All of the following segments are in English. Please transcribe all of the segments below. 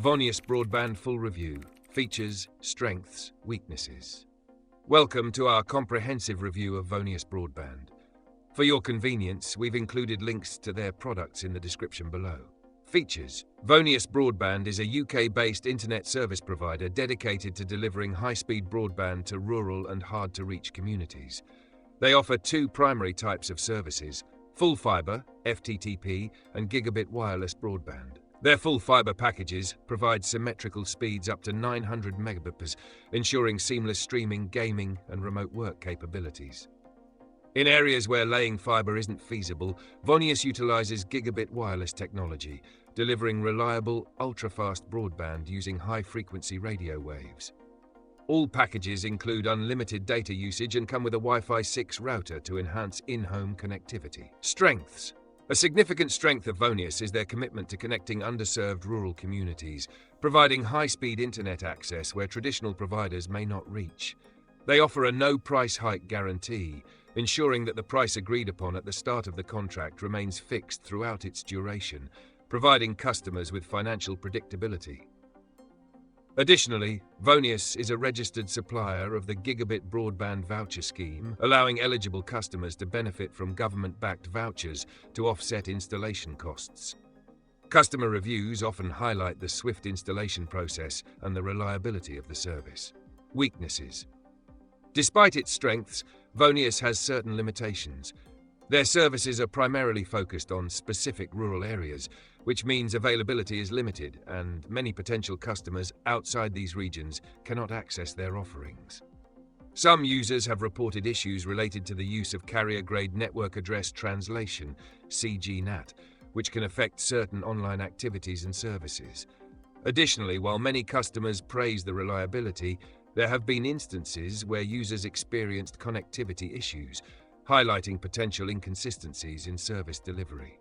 Voneus Broadband Full Review. Features, Strengths, Weaknesses. Welcome to our comprehensive review of Voneus Broadband. For your convenience, we've included links to their products in the description below. Features. Voneus Broadband is a UK-based internet service provider dedicated to delivering high-speed broadband to rural and hard-to-reach communities. They offer two primary types of services: full fibre, FTTP, and gigabit wireless broadband. Their full fibre packages provide symmetrical speeds up to 900 megabits, ensuring seamless streaming, gaming, and remote work capabilities. In areas where laying fibre isn't feasible, Voneus utilizes gigabit wireless technology, delivering reliable, ultra-fast broadband using high-frequency radio waves. All packages include unlimited data usage and come with a Wi-Fi 6 router to enhance in-home connectivity. Strengths. A significant strength of Voneus is their commitment to connecting underserved rural communities, providing high-speed internet access where traditional providers may not reach. They offer a no-price hike guarantee, ensuring that the price agreed upon at the start of the contract remains fixed throughout its duration, providing customers with financial predictability. Additionally, Voneus is a registered supplier of the Gigabit Broadband Voucher Scheme, allowing eligible customers to benefit from government-backed vouchers to offset installation costs. Customer reviews often highlight the swift installation process and the reliability of the service. Weaknesses. Despite its strengths, Voneus has certain limitations. Their services are primarily focused on specific rural areas, which means availability is limited and many potential customers outside these regions cannot access their offerings. Some users have reported issues related to the use of carrier-grade network address translation, CGNAT, which can affect certain online activities and services. Additionally, while many customers praise the reliability, there have been instances where users experienced connectivity issues, highlighting potential inconsistencies in service delivery.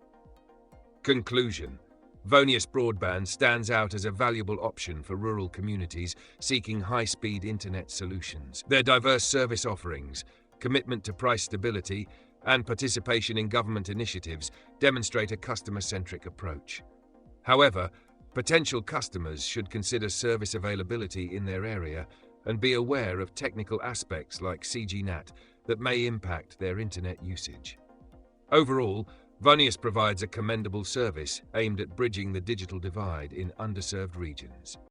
Conclusion. Voneus Broadband stands out as a valuable option for rural communities seeking high-speed internet solutions. Their diverse service offerings, commitment to price stability, and participation in government initiatives demonstrate a customer-centric approach. However, potential customers should consider service availability in their area and be aware of technical aspects like CGNAT that may impact their internet usage. Overall, Voneus provides a commendable service aimed at bridging the digital divide in underserved regions.